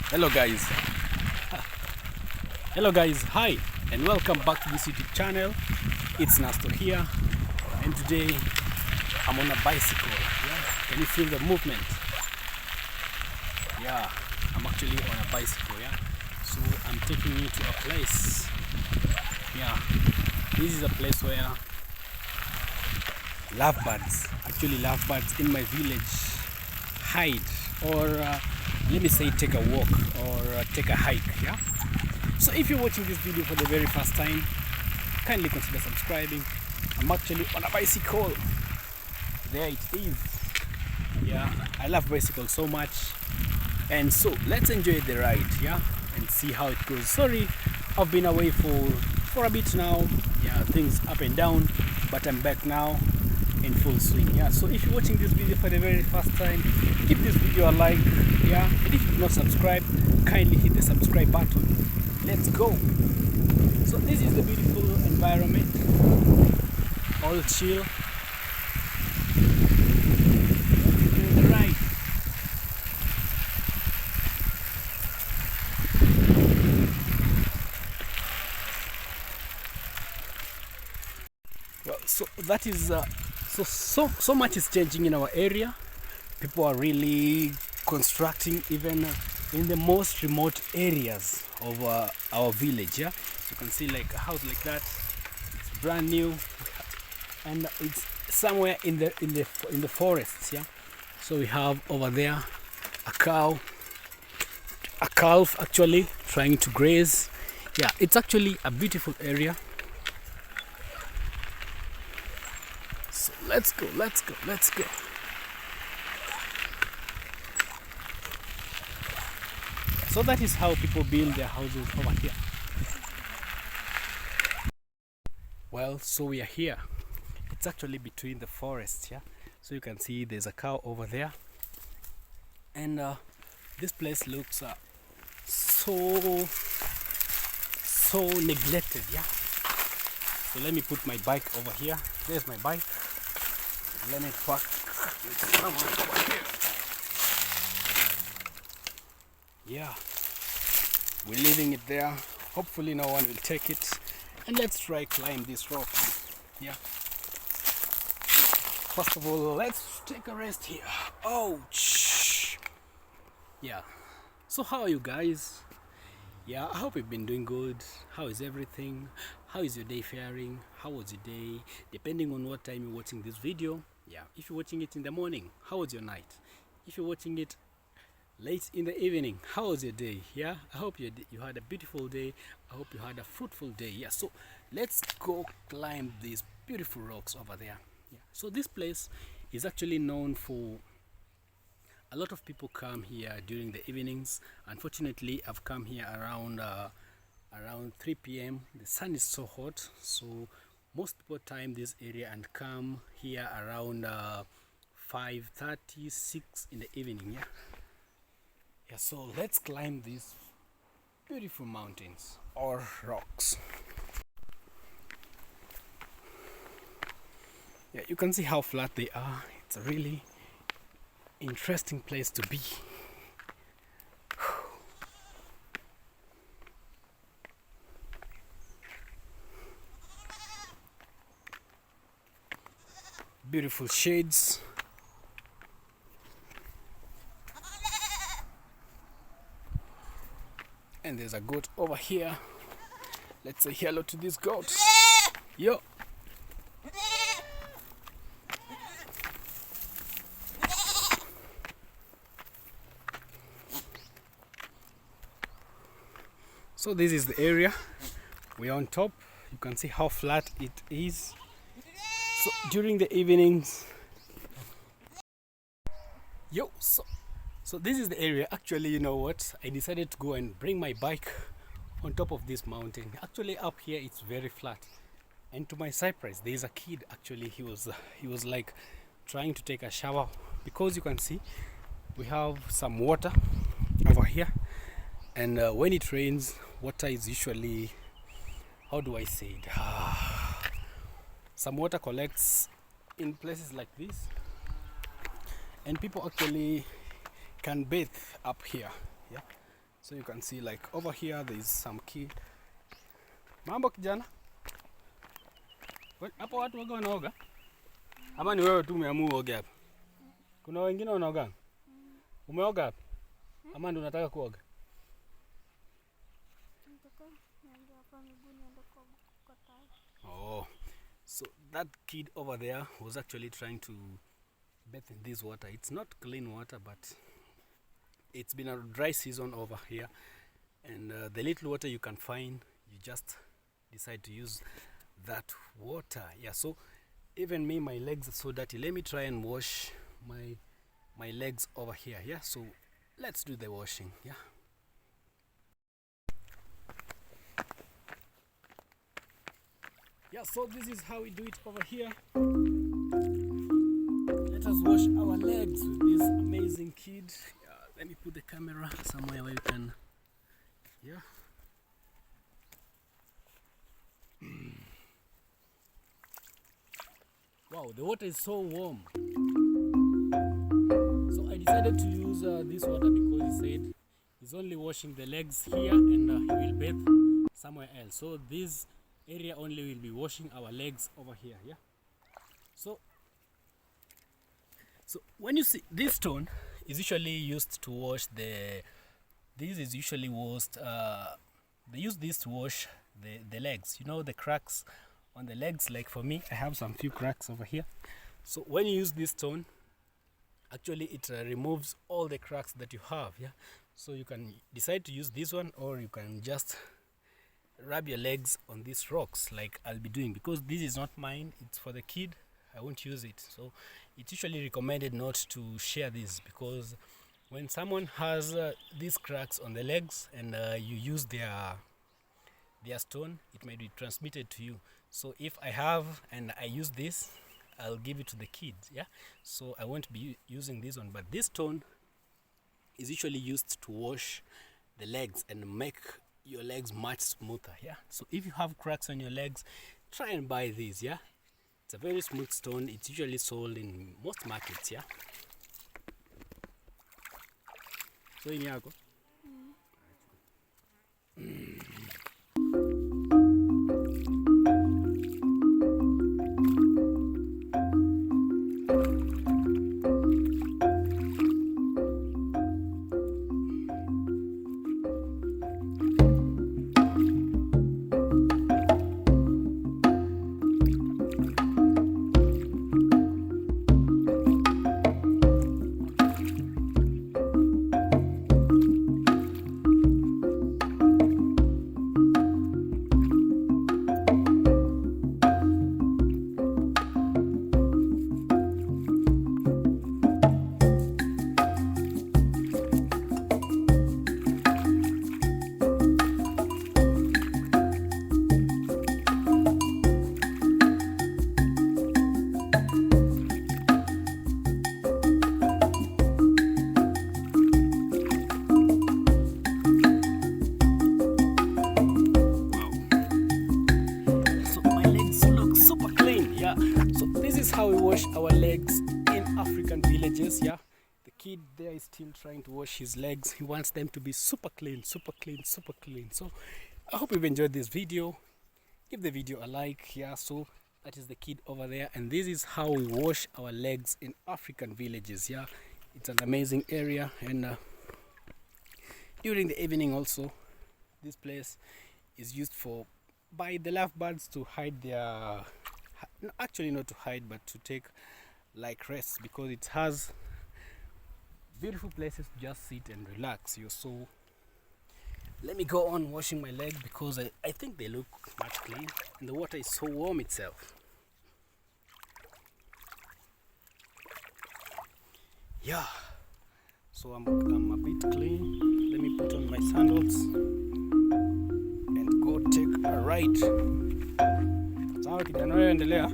Hello guys. Hello guys, hi and welcome back to this YouTube channel. It's Nastor here and today I'm on a bicycle. Yeah? Can you feel the movement? Yeah, I'm actually on a bicycle, yeah. So I'm taking you to a place. Yeah. This is a place where lovebirds in my village hide or let me say take a walk or take a hike, yeah. So if you're watching this video for the very first time, kindly consider subscribing. I'm actually on a bicycle. There it is. Yeah, I love bicycles so much. And so let's enjoy the ride, yeah, and see how it goes. Sorry, I've been away for a bit now. Yeah, things up and down, but I'm back now in full swing. Yeah, so if you're watching this video for the very first time, give this video a like, yeah, and if you've not subscribed, kindly hit the subscribe button. Let's go. So this is the beautiful environment, all chill. Let's do the ride. Well, so that is so much is changing in our area. People are really constructing even in the most remote areas of our village. Yeah, you can see like a house like that. It's brand new, and it's somewhere in the forests. Yeah, so we have over there a calf actually trying to graze. Yeah, it's actually a beautiful area. So let's go. So that is how people build their houses over here. Well, so we are here. It's actually between the forests, yeah. So you can see there's a cow over there, and this place looks so neglected, yeah. So let me put my bike over here. There's my bike. Let me park it somewhere over here. Yeah, we're leaving it there. Hopefully no one will take it. And let's try climb this rock. Yeah. First of all, let's take a rest here. Ouch. Yeah. So how are you guys? Yeah, I hope you've been doing good. How is everything? How is your day faring? How was your day? Depending on what time you're watching this video. Yeah, if you're watching it in the morning, how was your night? If you're watching it late in the evening, how was your day? Yeah, I hope you had a beautiful day. I hope you had a fruitful day. Yeah, so let's go climb these beautiful rocks over there. Yeah, so this place is actually known for a lot of people come here during the evenings. Unfortunately, I've come here around 3 p.m. The sun is so hot, so most people time this area and come here around 5:30, 6 in the evening. Yeah. Yeah, so let's climb these beautiful mountains or rocks. Yeah, you can see how flat they are. It's a really interesting place to be. Beautiful shades. And there's a goat over here. Let's say hello to this goat. Yo. So this is the area. We're on top. You can see how flat it is. So during the evenings, so this is the area. Actually, you know what? I decided to go and bring my bike on top of this mountain. Actually, up here it's very flat. And to my surprise, there is a kid. Actually, he was like trying to take a shower because you can see we have some water over here. And when it rains, water is usually, how do I say it? Some water collects in places like this, and people actually can bathe up here. Yeah, So you can see like over here there is some kid. Mambo kijana? Hapo watu waga wanaoga? Ama ni wewe tu umeamua uoge hapa? Kuna wengine wanaoga? Umeoga hapa? Ama ndio unataka kuoga? Oh. So that kid over there was actually trying to bathe in this water. It's not clean water, but it's been a dry season over here, and the little water you can find, you just decide to use that water. Yeah, so even me, my legs are so dirty. Let me try and wash my legs over here. Yeah, so let's do the washing. Yeah. Yeah, so this is how we do it over here. Let us wash our legs with this amazing kid. Yeah, let me put the camera somewhere where you can. Yeah. Wow, the water is so warm. So I decided to use this water because he said he's only washing the legs here and he will bathe somewhere else. So this area only will be washing our legs over here. Yeah. So when you see this stone is usually used to wash the. This is usually washed. They use this to wash the legs. You know, the cracks on the legs. Like for me, I have some few cracks over here. So when you use this stone, actually it removes all the cracks that you have. Yeah. So you can decide to use this one, or you can just rub your legs on these rocks like I'll be doing, because this is not mine, it's for the kid. I won't use it. So it's usually recommended not to share this, because when someone has these cracks on the legs and you use their stone, it might be transmitted to you. So if I have and I use this, I'll give it to the kids. Yeah, so I won't be using this one, but this stone is usually used to wash the legs and make your legs much smoother. Yeah, so if you have cracks on your legs, try and buy these. Yeah, it's a very smooth stone. It's usually sold in most markets. Yeah. So in yako. How we wash our legs in African villages. Yeah, the kid there is still trying to wash his legs. He wants them to be super clean, super clean, super clean. So I hope you've enjoyed this video. Give the video a like. Yeah, so that is the kid over there, and this is how we wash our legs in African villages. Yeah, it's an amazing area, and during the evening also, this place is used by the lovebirds to hide their, actually not to hide, but to take like rests, because it has beautiful places to just sit and relax. So let me go on washing my leg, because I think they look much clean and the water is so warm itself. Yeah, so I'm a bit clean. Let me put on my sandals and go take a ride. Sawa kijana, wewe endelea.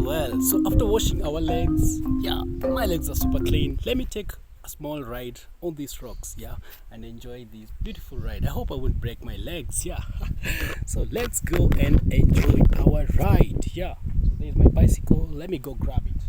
Well, so after washing our legs, yeah, my legs are super clean. Let me take a small ride on these rocks, yeah, and enjoy this beautiful ride. I hope I won't break my legs, yeah. So let's go and enjoy our ride. Yeah, so there's my bicycle. Let me go grab it.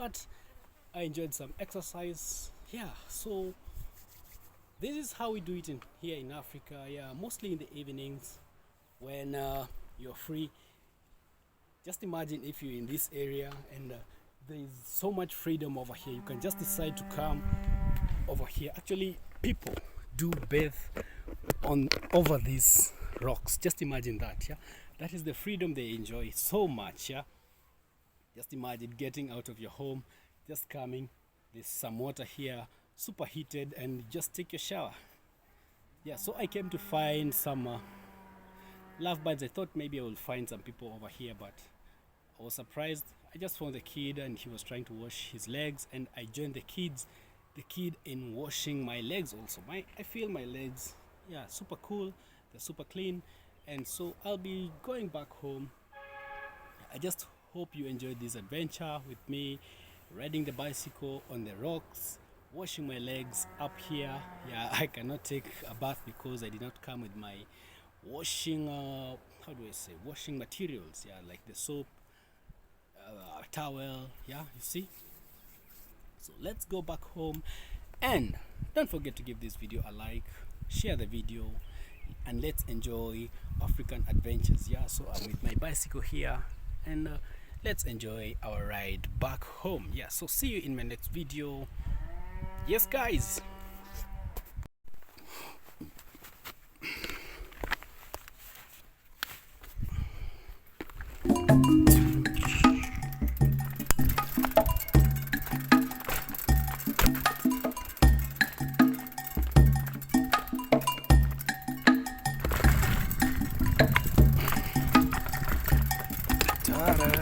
but I enjoyed some exercise. Yeah, so this is how we do it in here in Africa. Yeah, mostly in the evenings when you're free. Just imagine if you're in this area and there is so much freedom over here. You can just decide to come over here. Actually, people do bathe on over these rocks. Just imagine that. Yeah, that is the freedom they enjoy so much. Yeah, just imagine getting out of your home, just coming. There's some water here, super heated, and just take your shower. Yeah, so I came to find some lovebirds. I thought maybe I will find some people over here, but I was surprised. I just found the kid and he was trying to wash his legs, and I joined the kid in washing my legs also. I feel my legs, yeah, super cool. They're super clean, and so I'll be going back home. I just hope you enjoyed this adventure with me, riding the bicycle on the rocks, washing my legs up here. Yeah, I cannot take a bath because I did not come with my washing how do I say, washing materials. Yeah, like the soap, towel. Yeah, you see. So let's go back home, and don't forget to give this video a like, share the video, and let's enjoy African adventures. Yeah, so I'm with my bicycle here, and let's enjoy our ride back home. Yeah, so see you in my next video. Yes, guys. Ta-da.